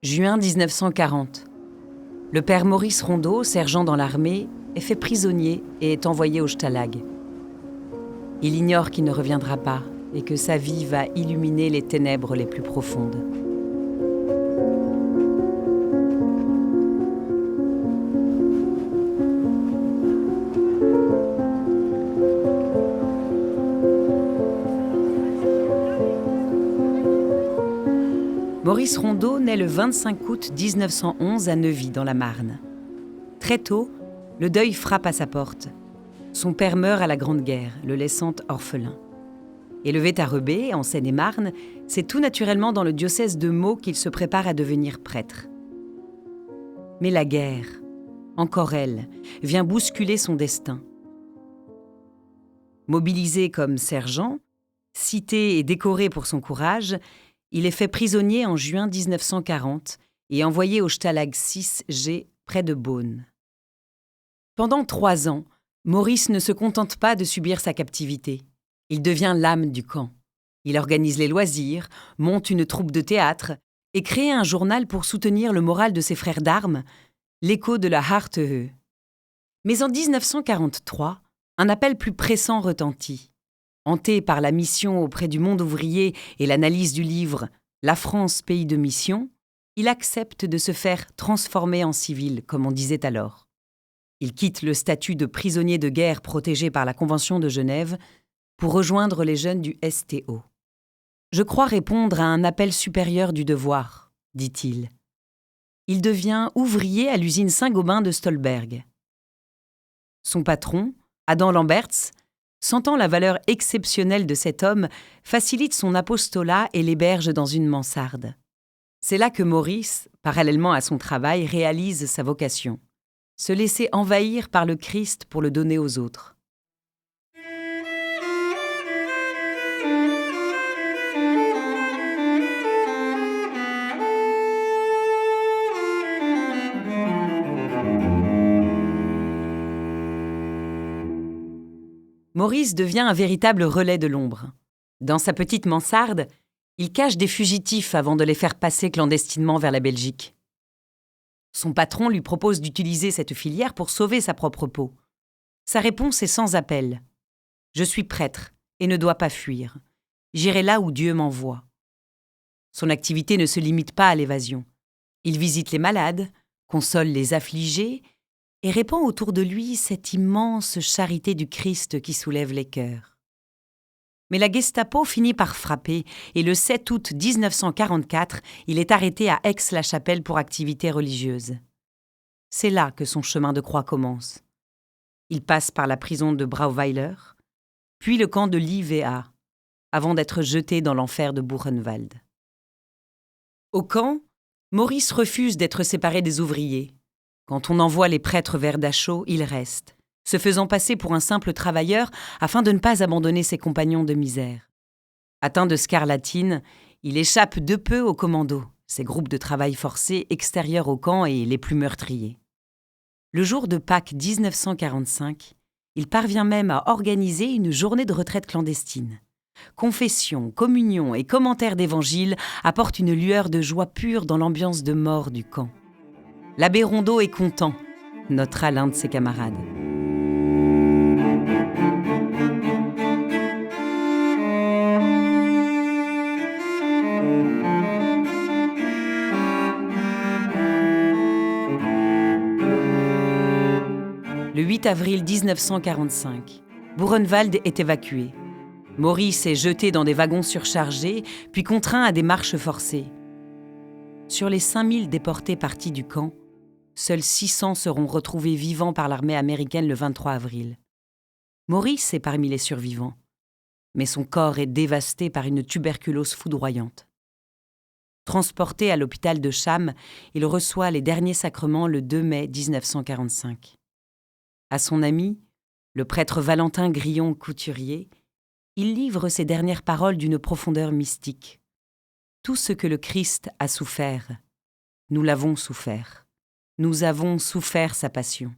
Juin 1940. Le père Maurice Rondeau, sergent dans l'armée, est fait prisonnier et est envoyé au Stalag. Il ignore qu'il ne reviendra pas et que sa vie va illuminer les ténèbres les plus profondes. Maurice Rondeau naît le 25 août 1911 à Neuvy, dans la Marne. Très tôt, le deuil frappe à sa porte. Son père meurt à la Grande Guerre, le laissant orphelin. Élevé à Rebais, en Seine-et-Marne, c'est tout naturellement dans le diocèse de Meaux qu'il se prépare à devenir prêtre. Mais la guerre, encore elle, vient bousculer son destin. Mobilisé comme sergent, cité et décoré pour son courage, il est fait prisonnier en juin 1940 et envoyé au Stalag 6G près de Beaune. Pendant 3 ans, Maurice ne se contente pas de subir sa captivité. Il devient l'âme du camp. Il organise les loisirs, monte une troupe de théâtre et crée un journal pour soutenir le moral de ses frères d'armes, l'écho de la Harteheu. Mais en 1943, un appel plus pressant retentit. Hanté par la mission auprès du monde ouvrier et l'analyse du livre « La France, pays de mission », il accepte de se faire transformer en civil, comme on disait alors. Il quitte le statut de prisonnier de guerre protégé par la Convention de Genève pour rejoindre les jeunes du STO. « Je crois répondre à un appel supérieur du devoir », dit-il. Il devient ouvrier à l'usine Saint-Gobain de Stolberg. Son patron, Adam Lamberts, sentant la valeur exceptionnelle de cet homme, facilite son apostolat et l'héberge dans une mansarde. C'est là que Maurice, parallèlement à son travail, réalise sa vocation. Se laisser envahir par le Christ pour le donner aux autres. Maurice devient un véritable relais de l'ombre. Dans sa petite mansarde, il cache des fugitifs avant de les faire passer clandestinement vers la Belgique. Son patron lui propose d'utiliser cette filière pour sauver sa propre peau. Sa réponse est sans appel. « Je suis prêtre et ne dois pas fuir. J'irai là où Dieu m'envoie. » Son activité ne se limite pas à l'évasion. Il visite les malades, console les affligés et répand autour de lui cette immense charité du Christ qui soulève les cœurs. Mais la Gestapo finit par frapper et le 7 août 1944, il est arrêté à Aix-la-Chapelle pour activité religieuse. C'est là que son chemin de croix commence. Il passe par la prison de Brauweiler, puis le camp de l'IVA, avant d'être jeté dans l'enfer de Buchenwald. Au camp, Maurice refuse d'être séparé des ouvriers. Quand on envoie les prêtres vers Dachau, il reste, se faisant passer pour un simple travailleur afin de ne pas abandonner ses compagnons de misère. Atteint de scarlatine, il échappe de peu aux commandos, ces groupes de travail forcés extérieurs au camp et les plus meurtriers. Le jour de Pâques 1945, il parvient même à organiser une journée de retraite clandestine. Confession, communion et commentaires d'évangile apportent une lueur de joie pure dans l'ambiance de mort du camp. L'abbé Rondeau est content, notera l'un de ses camarades. Le 8 avril 1945, Buchenwald est évacué. Maurice est jeté dans des wagons surchargés, puis contraint à des marches forcées. Sur les 5000 déportés partis du camp, seuls 600 seront retrouvés vivants par l'armée américaine le 23 avril. Maurice est parmi les survivants, mais son corps est dévasté par une tuberculose foudroyante. Transporté à l'hôpital de Cham, il reçoit les derniers sacrements le 2 mai 1945. À son ami, le prêtre Valentin Grillon-Couturier, il livre ses dernières paroles d'une profondeur mystique. Tout ce que le Christ a souffert, nous l'avons souffert. Nous avons souffert sa passion.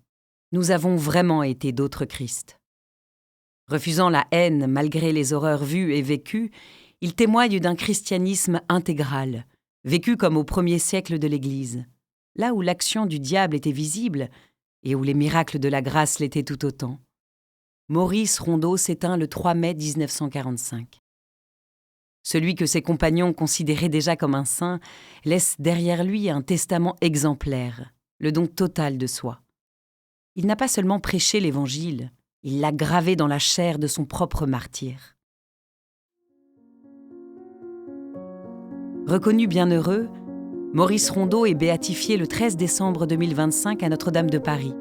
Nous avons vraiment été d'autres Christ. Refusant la haine malgré les horreurs vues et vécues, il témoigne d'un christianisme intégral, vécu comme au premier siècle de l'Église, là où l'action du diable était visible et où les miracles de la grâce l'étaient tout autant. Maurice Rondeau s'éteint le 3 mai 1945. Celui que ses compagnons considéraient déjà comme un saint laisse derrière lui un testament exemplaire, le don total de soi. Il n'a pas seulement prêché l'Évangile, il l'a gravé dans la chair de son propre martyr. Reconnu bienheureux, Maurice Rondeau est béatifié le 13 décembre 2025 à Notre-Dame de Paris,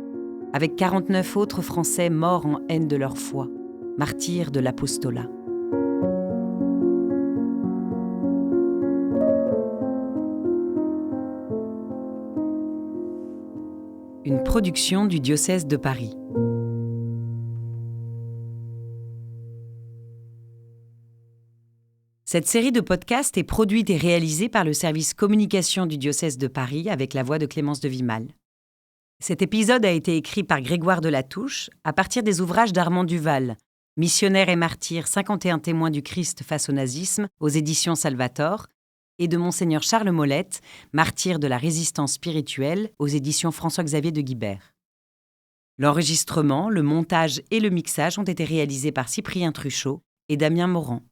avec 49 autres Français morts en haine de leur foi, martyrs de l'apostolat. Une production du diocèse de Paris. Cette série de podcasts est produite et réalisée par le service communication du diocèse de Paris avec la voix de Clémence de Vimal. Cet épisode a été écrit par Grégoire de La Touche à partir des ouvrages d'Armand Duval, Missionnaire et martyr, 51 témoins du Christ face au nazisme, aux éditions Salvator, et de Monseigneur Charles Molette, martyr de la résistance spirituelle, aux éditions François-Xavier de Guibert. L'enregistrement, le montage et le mixage ont été réalisés par Cyprien Truchot et Damien Morand.